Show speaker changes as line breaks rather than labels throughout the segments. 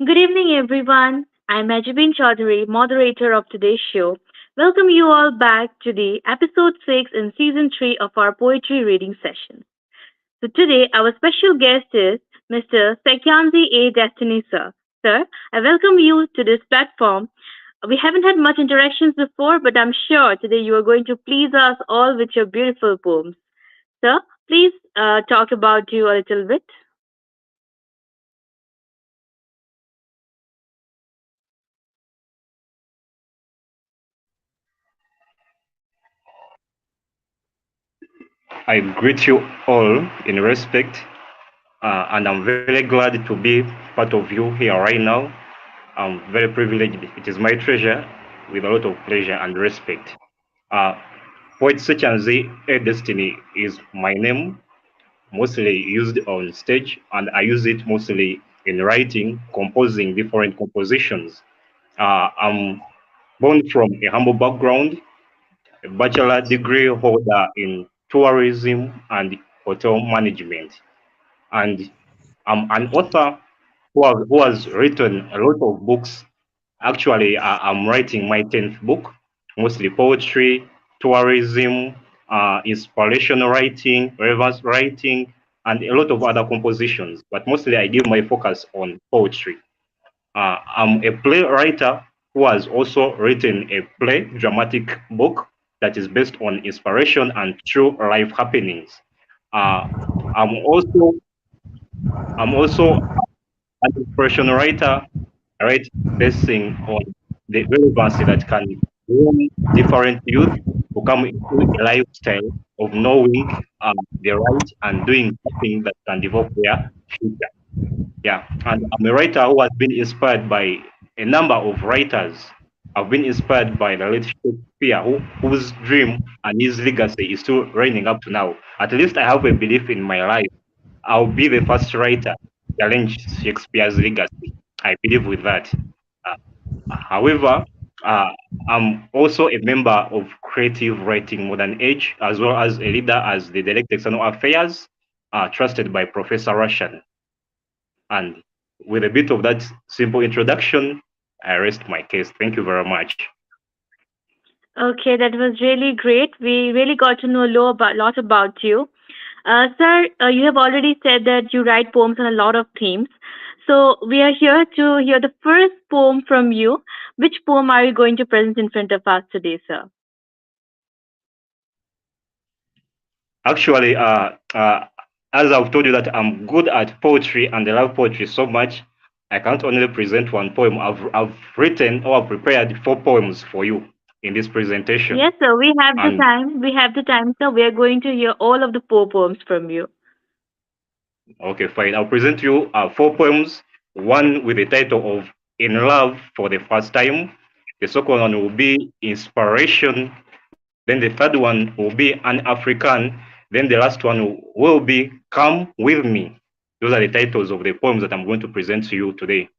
Good evening, everyone. I'm Mehjabeen Chowdhury, moderator of today's show. Welcome you all back to the episode 6 in season 3 of our poetry reading session. So today, our special guest is Mr. Sekyanzi A. Destiny, sir. Sir, I welcome you to this platform. We haven't had much interactions before, but I'm sure today you are going to please us all with your beautiful poems. Sir, please talk about you a little bit.
I greet you all in respect, and I'm very glad to be part of you here right now. I'm very privileged. It is my treasure with a lot of pleasure and respect. Uh, Poet such as A Destiny is my name, mostly used on stage, and I use it mostly in writing, composing different compositions. I'm born from a humble background, a bachelor degree holder in tourism and hotel management. And I'm an author who has written a lot of books. Actually, I'm writing my 10th book, mostly poetry, tourism, inspirational writing, relevance writing, and a lot of other compositions. But mostly, I give my focus on poetry. I'm a playwright who has also written a play, dramatic book that is based on inspiration and true life happenings. Uh, I'm also I'm also an inspirational writer. I write basing on the relevancy that can bring different youth who come into a lifestyle of knowing the right and doing something that can develop their future. Yeah, and I'm a writer who has been inspired by a number of writers. I've been inspired by the late Shakespeare, whose dream and his legacy is still reigning up to now. At least I have a belief in my life. I'll be the first writer to challenge Shakespeare's legacy. I believe with that. Uh, However, uh, I'm also a member of Creative Writing Modern Age, as well as a leader as the Director External Affairs, trusted by Professor Russian. And with a bit of that simple introduction, I rest my case. Thank you very much.
Okay, that was really great. We really got to know lot about you. Sir, you have already said that you write poems on a lot of themes. So we are here to hear the first poem from you. Which poem are you going to present in front of us today, sir?
Actually, as I've told you that I'm good at poetry and I love poetry so much, I can't only present one poem. I've written or prepared 4 poems for you in this presentation.
Yes, sir, we have the
And
time. We have the time, sir. We are going to hear all of the four poems from you.
okay, fine. I'll present you 4 poems. One with the title of "In Love for the First Time." The second one will be "Inspiration." Then the third one will be "An African." Then the last one will be "Come with Me." Those are the titles of the poems that I'm going to present to you today.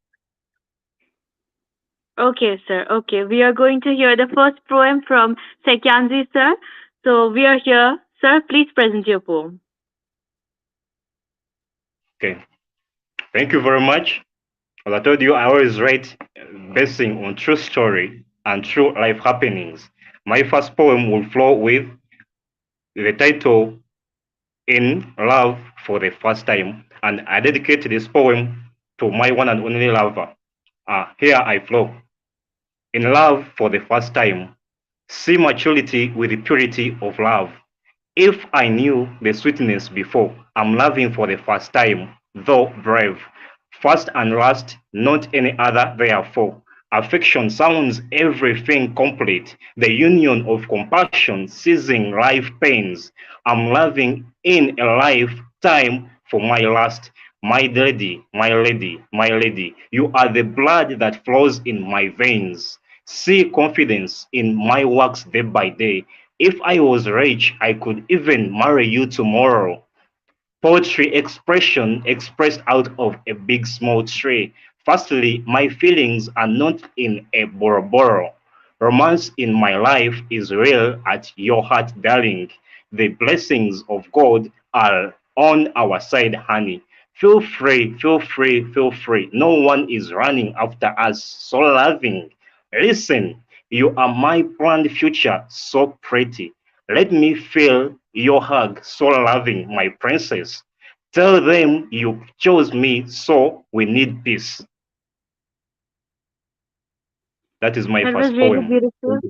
Okay, sir. Okay, we are going to hear the first poem from Sekyanzi, sir. So we are here. Sir, please present your poem.
Okay, thank you very much. As I told you, I always write basing on true story and true life happenings. My first poem will flow with the title "In Love for the First Time," and I dedicate this poem to my one and only lover. Here I flow. In love for the first time, see maturity with the purity of love. If I knew the sweetness before, I'm loving for the first time, though brave. First and last, not any other, therefore. Affection sounds everything complete. The union of compassion, seizing life pains. I'm loving in a lifetime for my last. My lady, my lady, my lady, you are the blood that flows in my veins. See confidence in my works day by day. If I was rich, I could even marry you tomorrow. Poetry expression expressed out of a big small tree. Firstly, my feelings are not in a boroboro. Romance in my life is real at your heart, darling. The blessings of God are on our side, honey. Feel free, feel free, feel free. No one is running after us. So loving. Listen, you are my planned future, so pretty. Let me feel your hug, so loving, my princess. Tell them you chose me, so we need peace. That is my
That was
first
really
poem.
beautiful.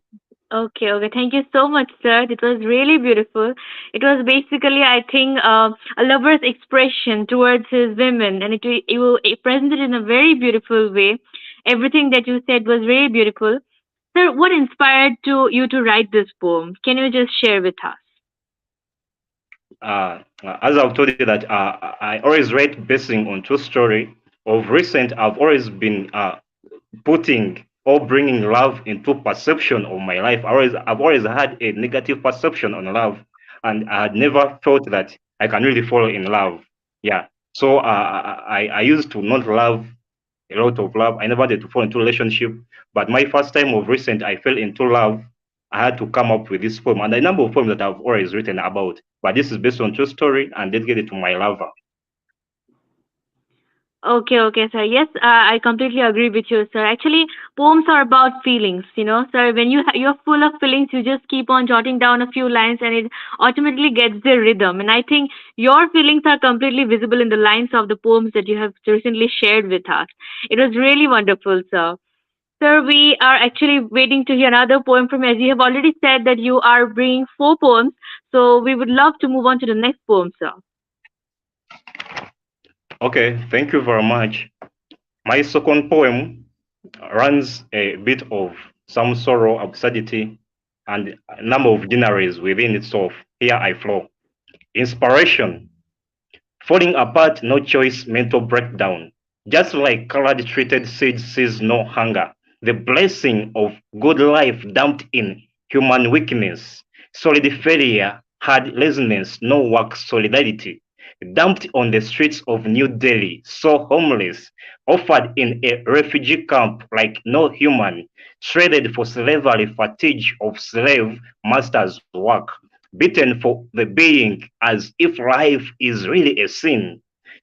Okay, okay. Thank you so much, sir. It was really beautiful. It was basically, I think, a lover's expression towards his women, and it presented in a very beautiful way. Everything that you said was very beautiful. Sir, what inspired you to write this poem? Can you just share with us?
As I've told you that I always write basing on true story. Of recent, I've always been putting or bringing love into perception of my life. I've always had a negative perception on love, and I had never thought that I can really fall in love. Yeah. So I used to not love a lot of love. I never did to fall into relationship. But my first time of recent, I fell into love. I had to come up with this poem and a number of poems that I've always written about. But this is based on true story and dedicated to my lover.
Okay, okay, sir. Yes, I completely agree with you, sir. Actually, poems are about feelings, sir. When you're full of feelings, you just keep on jotting down a few lines, and it automatically gets the rhythm. And I think your feelings are completely visible in the lines of the poems that you have recently shared with us. It was really wonderful, sir. Sir, we are actually waiting to hear another poem from you. As you have already said that you are bringing four poems, so we would love to move on to the next poem, sir.
Okay, thank you very much. My second poem runs a bit of some sorrow, absurdity, and a number of genres within itself. Here I flow. Inspiration. Falling apart, no choice, mental breakdown. Just like colored treated seeds sees no hunger. The blessing of good life dumped in human weakness. Solid failure, hard laziness, no work solidarity. Dumped on the streets of New Delhi, so homeless, offered in a refugee camp like no human, traded for slavery fatigue of slave masters' work, beaten for the being as if life is really a sin,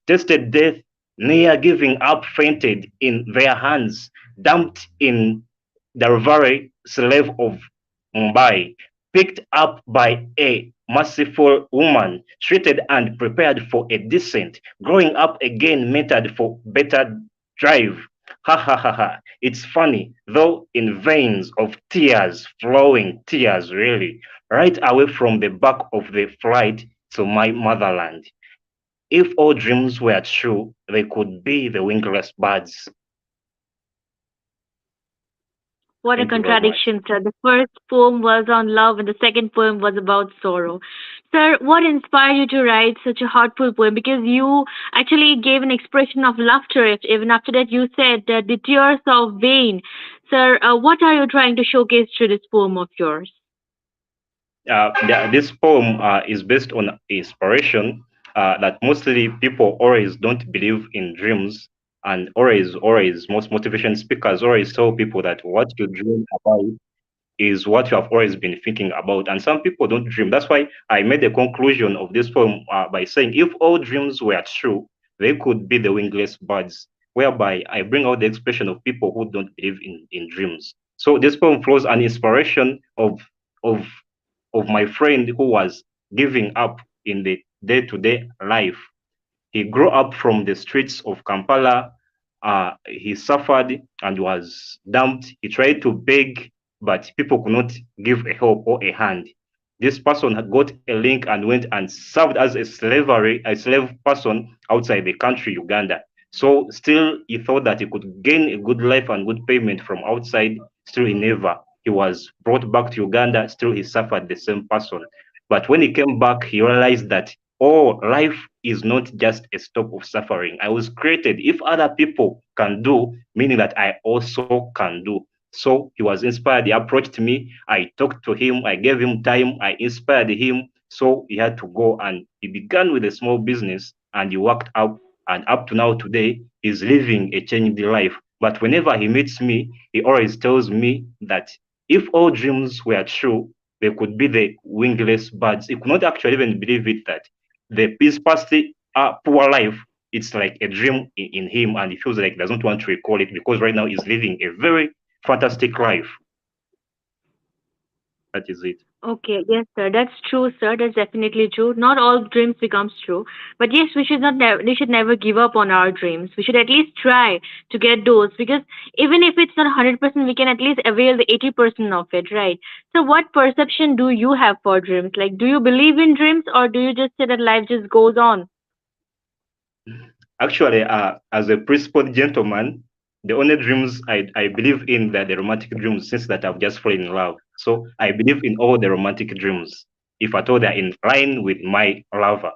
tasted death, near giving up, fainted in their hands, dumped in the very slave of Mumbai, picked up by a merciful woman, treated and prepared for a decent, growing up again, mentored for better drive. Ha ha ha ha. It's funny, though, in veins of tears, flowing tears, really, right away from the back of the flight to my motherland. If all dreams were true, they could be the wingless birds.
What a
Thank you very much.
contradiction, sir. The first poem was on love and the second poem was about sorrow. Sir, what inspired you to write such a heartful poem? Because you actually gave an expression of laughter. Even after that, you said that the tears of vain. Sir, what are you trying to showcase through this poem of yours?
This poem is based on inspiration that mostly people always don't believe in dreams, and always most motivation speakers always tell people that what you dream about is what you have always been thinking about. And some people don't dream. That's why I made the conclusion of this poem by saying if all dreams were true, they could be the wingless birds, whereby I bring out the expression of people who don't believe in dreams. So this poem flows an inspiration of of my friend who was giving up in the day-to-day life. He grew up from the streets of Kampala. He suffered and was dumped. He tried to beg, but people could not give a help or a hand. This person had got a link and went and served as a slave person outside the country, Uganda. So still he thought that he could gain a good life and good payment from outside. Still he never. He was brought back to Uganda. Still he suffered the same person. But when he came back, he realized that oh, life is not just a stop of suffering. I was created. If other people can do, meaning that I also can do. So he was inspired. He approached me. I talked to him. I gave him time. I inspired him. So he had to go and he began with a small business and he worked up. And up to now, today, he's living a changed life. But whenever he meets me, he always tells me that if all dreams were true, they could be the wingless birds. He could not actually even believe it that his past poor life it's like a dream in him, and he feels like he doesn't want to recall it because right now he's living a very fantastic life. That is it.
Okay, yes, sir. That's true, sir. That's definitely true. Not all dreams becomes true, but yes, we should not. We should never give up on our dreams. We should at least try to get those because even if it's not 100%, we can at least avail the 80% of it, right? So, what perception do you have for dreams? Like, do you believe in dreams, or do you just say that life just goes on?
Actually, as a principled gentleman, the only dreams I believe in that the romantic dreams since that I've just fallen in love. So I believe in all the romantic dreams, if at all they're in line with my lover.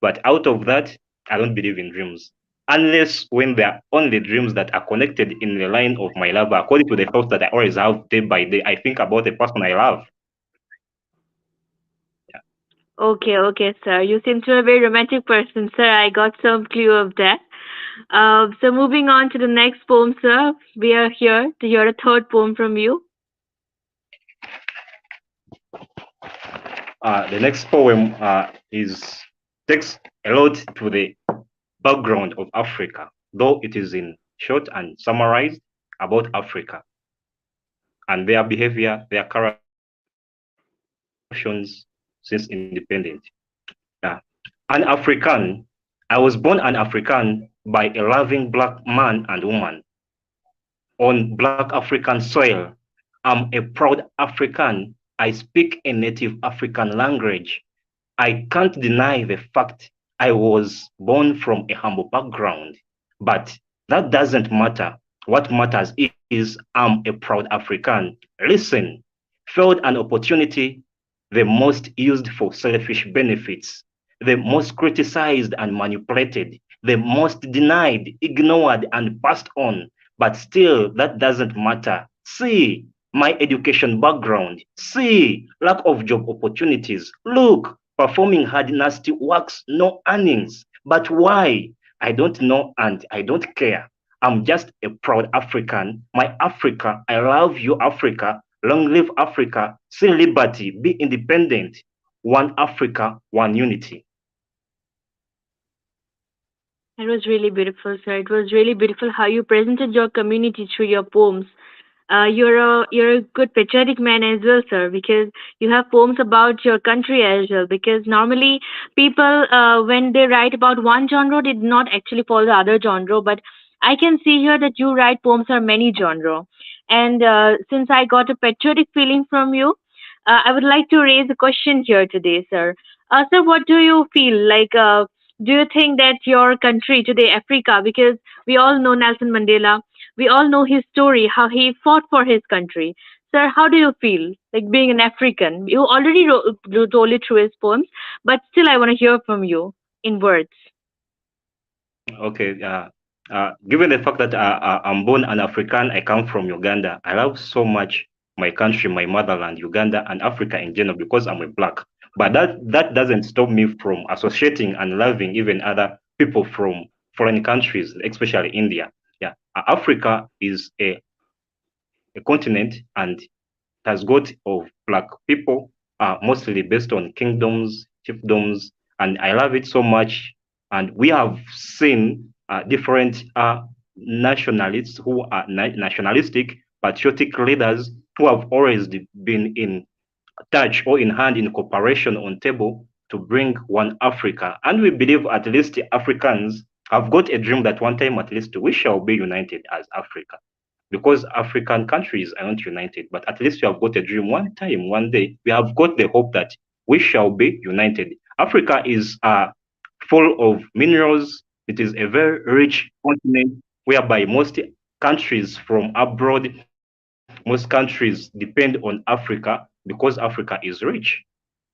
But out of that, I don't believe in dreams. Unless when they're only dreams that are connected in the line of my lover, according to the thoughts that I always have day by day, I think about the person I love. Yeah.
Okay, okay, sir. You seem to be a very romantic person, sir. I got some clue of that. So moving on to the next poem, sir. We are here to hear a third poem from you.
The next poem is takes a lot to the background of Africa, though it is in short and summarized about Africa and their behavior, their characters, and their emotions since independent. Yeah. An African, I was born an African by a loving black man and woman on black African soil. I'm a proud African. I speak a native African language. I can't deny the fact I was born from a humble background, but that doesn't matter. What matters is I'm a proud African. Listen, failed an opportunity, the most used for selfish benefits, the most criticized and manipulated, the most denied, ignored, and passed on. But still, that doesn't matter. See, my education background. See, lack of job opportunities. Look, performing hard, nasty works, no earnings. But why? I don't know and I don't care. I'm just a proud African. My Africa, I love you, Africa. Long live Africa. See liberty, be independent. One Africa, one unity.
It was really beautiful, sir. It was really beautiful how you presented your community through your poems. You're a good patriotic man as well, sir, because you have poems about your country as well. Because normally people, when they write about one genre, they do not actually follow the other genre. But I can see here that you write poems are many genre. And since I got a patriotic feeling from you, I would like to raise a question here today, sir. Sir, what do you feel like? Do you think that your country today, Africa, because we all know Nelson Mandela, we all know his story, how he fought for his country. Sir, how do you feel like being an African? You already told it through his poems, but still, I want to hear from you in words.
Okay. Given the fact that I'm born an African, I come from Uganda. I love so much my country, my motherland, Uganda, and Africa in general because I'm a black. But that doesn't stop me from associating and loving even other people from foreign countries, especially India. Yeah, Africa is a continent and has got of black people, mostly based on kingdoms, chiefdoms, and I love it so much. And we have seen different nationalists who are nationalistic, patriotic leaders who have always been in touch or in hand in cooperation on table to bring one Africa. And we believe at least Africans have got a dream that one time at least we shall be united as Africa because African countries are not united, but at least we have got a dream one time, one day. We have got the hope that we shall be united. Africa is full of minerals. It is a very rich continent whereby most countries from abroad, most countries depend on Africa because Africa is rich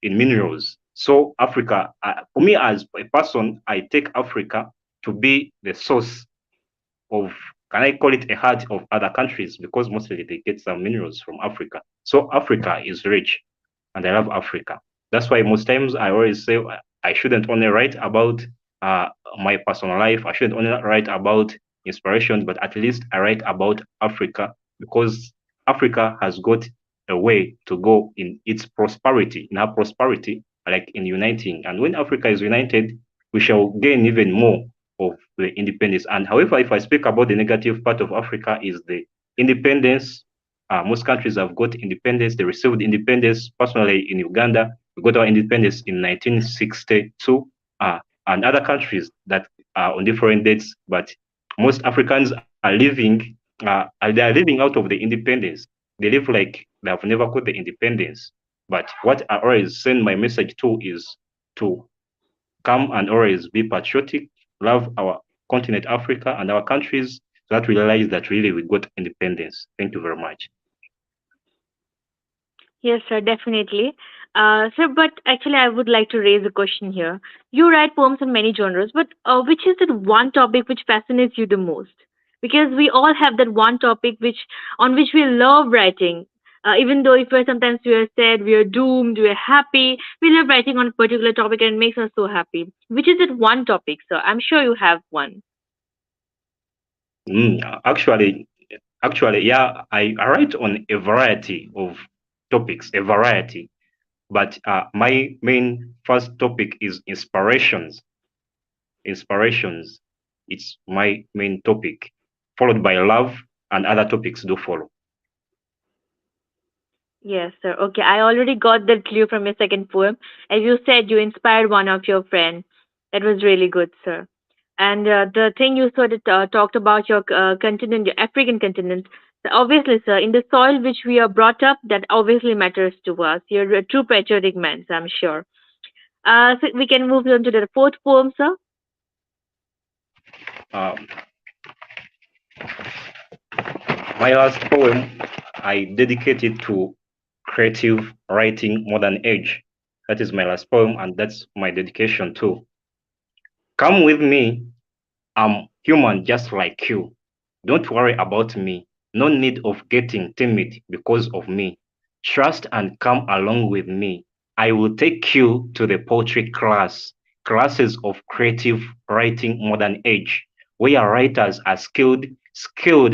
in minerals. So Africa, for me as a person, I take Africa to be the source of, can I call it a heart of other countries because mostly they get some minerals from Africa. So Africa is rich and I love Africa. That's why most times I always say I shouldn't only write about uh, my personal life. I shouldn't only write about inspiration, but at least I write about Africa because Africa has got a way to go in its prosperity, in our prosperity, like in uniting. And when Africa is united, we shall gain even more of the independence. And however, if I speak about the negative part of Africa, is the independence. Most countries have got independence. They received independence. Personally, in Uganda, we got our independence in 1962, and other countries that are on different dates. But most Africans are living, they are living out of the independence. They live like they have never got the independence. But what I always send my message to is to come and always be patriotic, love our continent Africa and our countries, so that we realize that really we got independence. Thank you very much.
Yes, sir, definitely. Sir, but actually, I would like to raise a question here. You write poems in many genres, but which is the one topic which fascinates you the most? Because we all have that one topic on which we love writing. Even though if sometimes we are sad, we are doomed, we are happy, we love writing on a particular topic and it makes us so happy. Which is that one topic, sir? I'm sure you have one.
Mm, actually, yeah, I write on a variety of topics, a variety. But my main first topic is inspirations. Inspirations. It's my main topic, followed by love, and other topics do follow.
Yes, sir. Okay, I already got that clue from your second poem. As you said, you inspired one of your friends. That was really good, sir. And the thing you sort of talked about your continent, your African continent. So obviously, sir, in the soil which we are brought up, that obviously matters to us. You're a true patriotic man, so I'm sure. So we can move on to the fourth poem, sir.
Um, my last poem, I dedicated to creative writing modern age. That is my last poem, and that's my dedication too. Come with me. I'm human just like you. Don't worry about me. No need of getting timid because of me. Trust and come along with me. I will take you to the poetry class, classes of creative writing modern age, where writers are skilled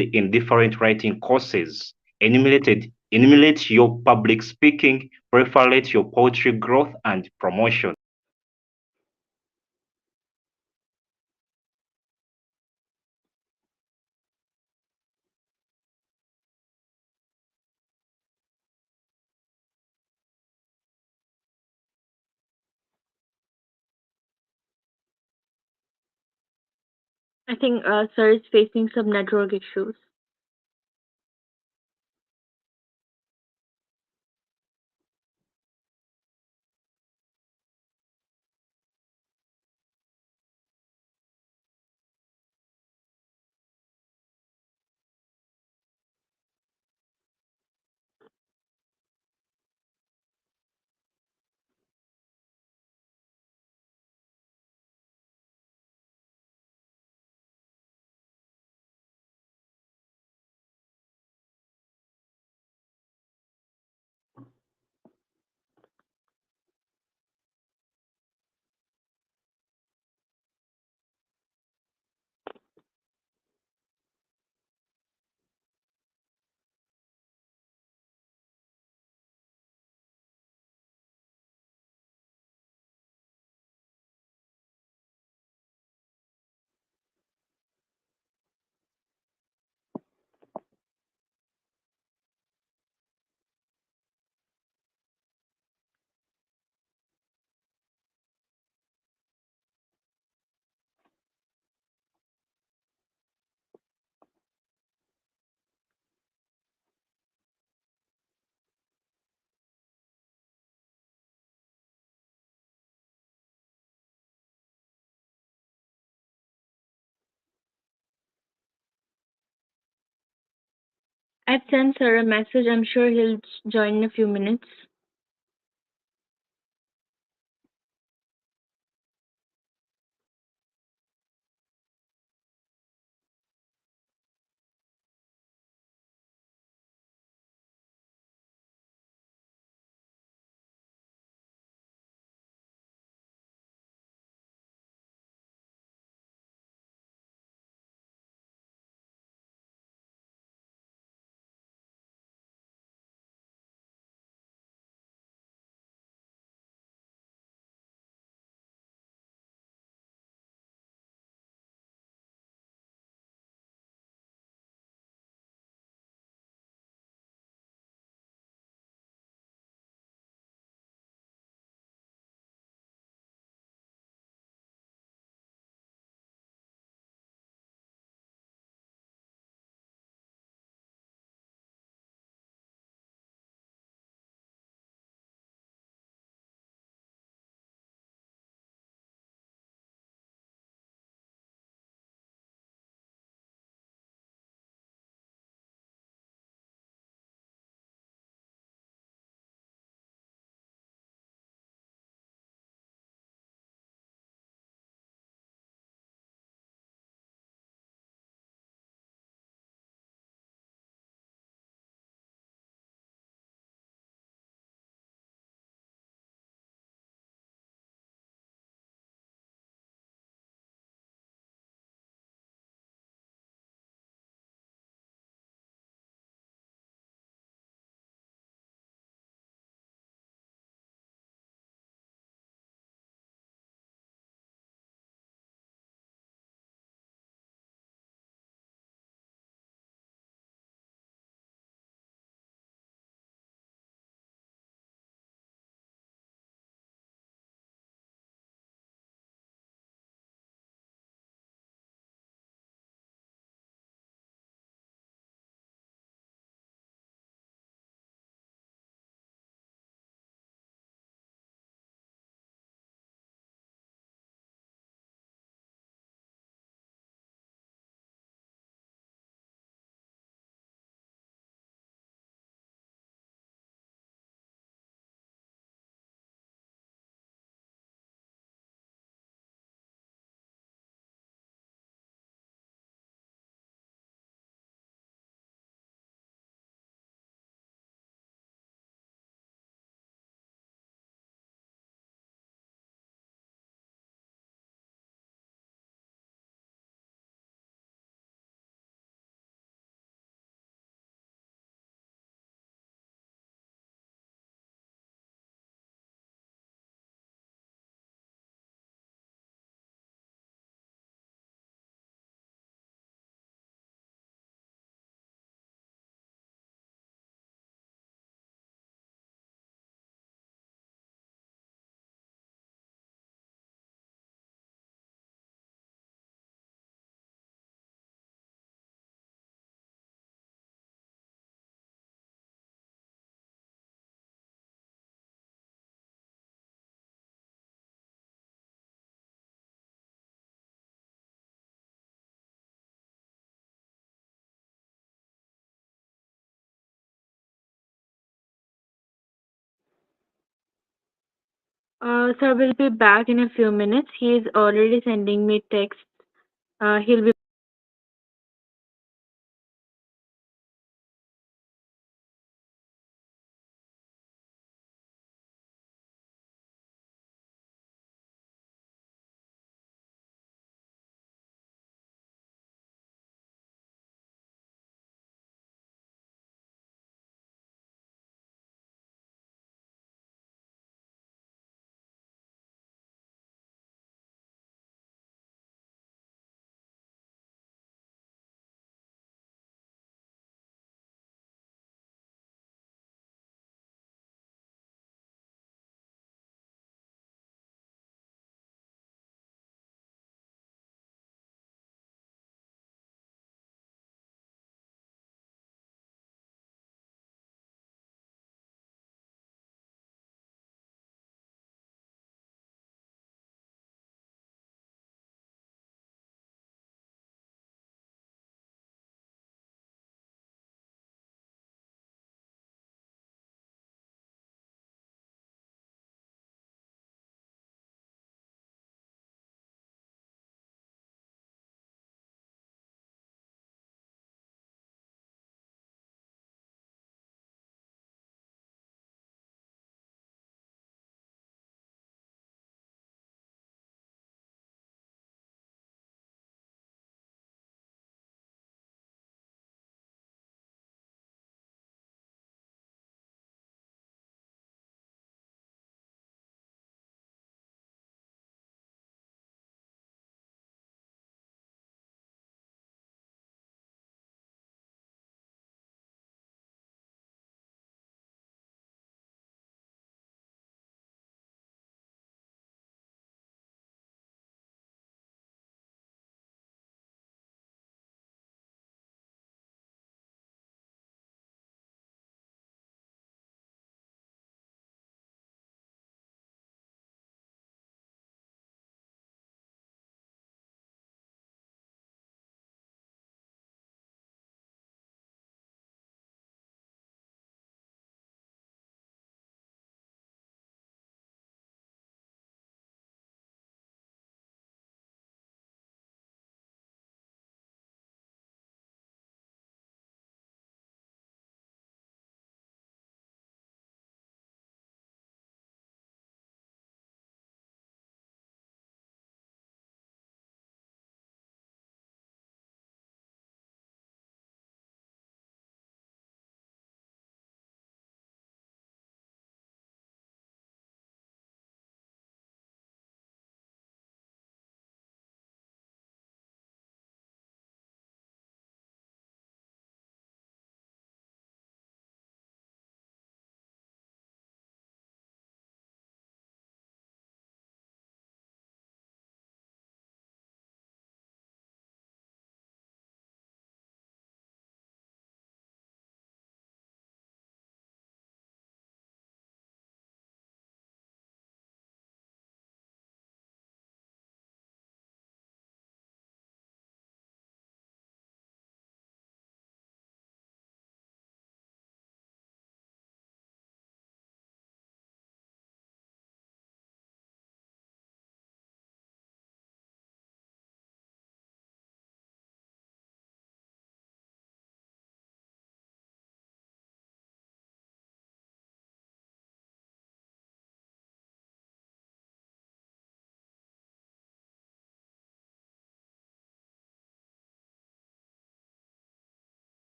in different writing courses. Enumerate your public speaking, proliferate your poetry growth and promotion.
I think sir is facing some network issues. I've sent sir a message. I'm sure he'll join in a few minutes. Sir will be back in a few minutes. He is already sending me text. He'll be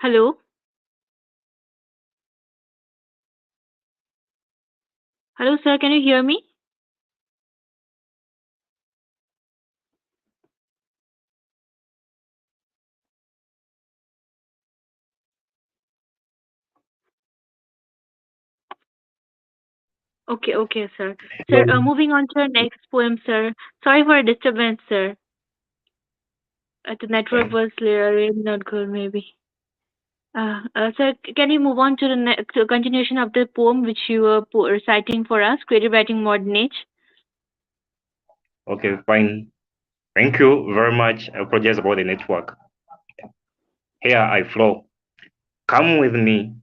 Hello? Hello, sir, can you hear me? Okay, okay, sir. Sir,
Hello.
moving on to our next poem, sir. Sorry for a disturbance, sir. The network
Okay.
was really not good, maybe. Sir, can you move on to the to continuation of the poem which you were reciting for us, Creative Writing Modern Age?
Okay, fine. Thank you very much. I apologize about the network. Here I flow. Come with me.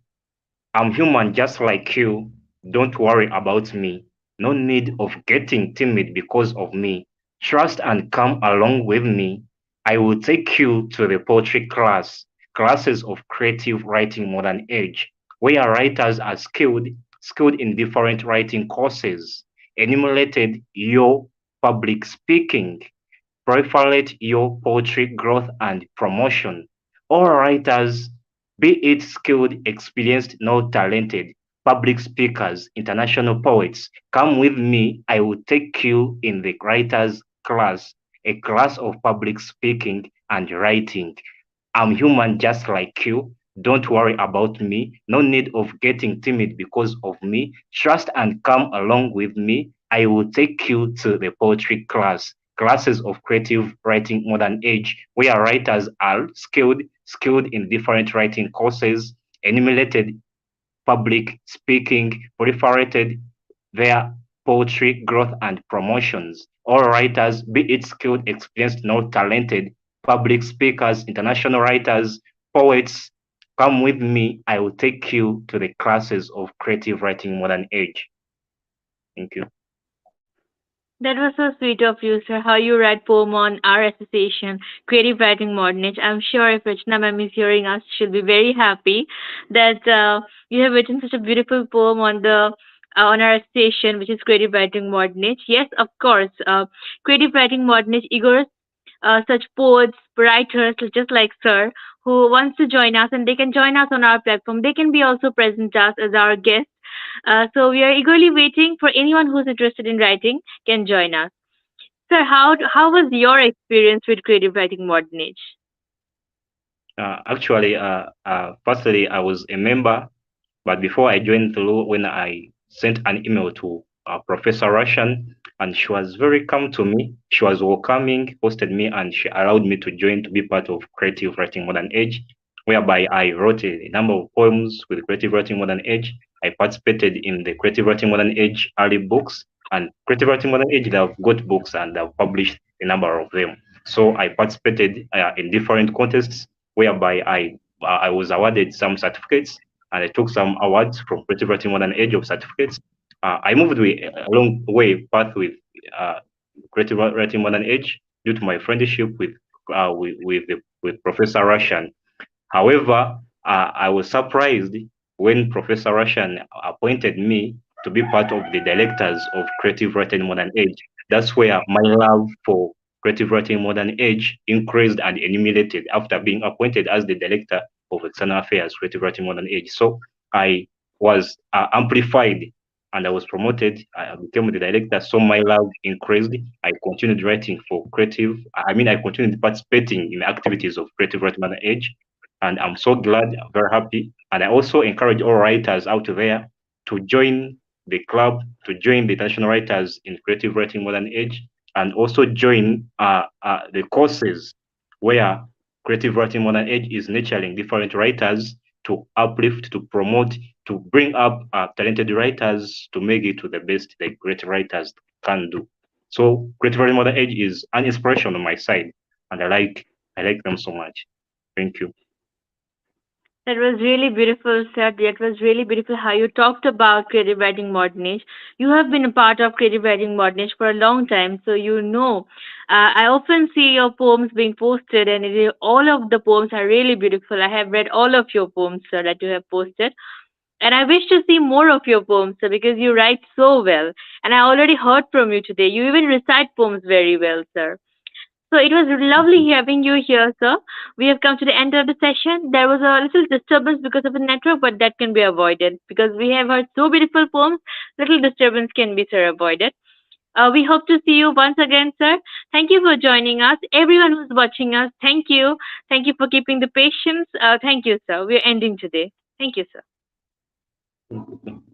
I'm human just like you. Don't worry about me. No need of getting timid because of me. Trust and come along with me. I will take you to the poetry class, classes of creative writing modern age, where writers are skilled in different writing courses, enumerated your public speaking, proliferate your poetry growth and promotion. All writers, be it skilled, experienced, nor talented, public speakers, international poets, come with me. I will take you in the writers' class, a class of public speaking and writing. I'm human just like you. Don't worry about me. No need of getting timid because of me. Trust and come along with me. I will take you to the poetry class, classes of creative writing modern age, where writers are skilled in different writing courses, enumerated public speaking, proliferated their poetry growth and promotions. All writers, be it skilled, experienced, nor talented, public speakers, international writers, poets, come with me. I will take you to the classes of creative writing modern age. Thank you.
That was so sweet of you, sir. How you write poem on our association, Creative Writing Modern Age. I'm sure if Rachna ma'am is hearing us, she'll be very happy that you have written such a beautiful poem on the on our association, which is Creative Writing Modern Age. Yes, of course, Creative Writing Modern Age eagers such poets, writers, just like Sir, who wants to join us, and they can join us on our platform. They can be also present us as our guests. So we are eagerly waiting for anyone who's interested in writing can join us. Sir, how was your experience with creative writing modern age?
Firstly, I was a member. But before I joined the law, when I sent an email to Professor Russian, and she was very calm to me. She was welcoming, hosted me, and she allowed me to join to be part of Creative Writing Modern Age, whereby I wrote a number of poems with Creative Writing Modern Age. I participated in the Creative Writing Modern Age early books, and Creative Writing Modern Age, they have got books and they've published a number of them. So I participated in different contests whereby I was awarded some certificates and I took some awards from Creative Writing Modern Age of certificates. I moved a long way path with Creative Writing Modern Age due to my friendship with Professor Russian. However, I was surprised when Professor Russian appointed me to be part of the directors of Creative Writing Modern Age. That's where my love for Creative Writing Modern Age increased and emulated after being appointed as the director of External Affairs, Creative Writing Modern Age. So I was amplified and I was promoted. I became the director, so my love increased. I continued writing for creative. I continued participating in activities of Creative Writing Modern Age, and I'm so glad, very happy. And I also encourage all writers out there to join the club, to join the international writers in creative writing modern age, and also join the courses where creative writing modern age is nurturing different writers to uplift, to promote, to bring up talented writers to make it to the best the great writers can do. So creative writing modern age is an inspiration on my side, and I like them so much. Thank you.
That was really beautiful, sir. That was really beautiful how you talked about creative writing modern age. You have been a part of creative writing modern age for a long time, so you know. I often see your poems being posted, and all of the poems are really beautiful. I have read all of your poems, sir, that you have posted. And I wish to see more of your poems, sir, because you write so well. And I already heard from you today. You even recite poems very well, sir. So it was
Thank you.
lovely having you here, sir. We have come to the end of the session. There was a little disturbance because of the network, but that can be avoided because we have heard so beautiful poems. Little disturbance can be, sir, avoided. We hope to see you once again, sir. Thank you for joining us. Everyone who's watching us, thank you. Thank you for keeping the patience. Thank you, sir. We're ending today. Thank you, sir.
Thank you.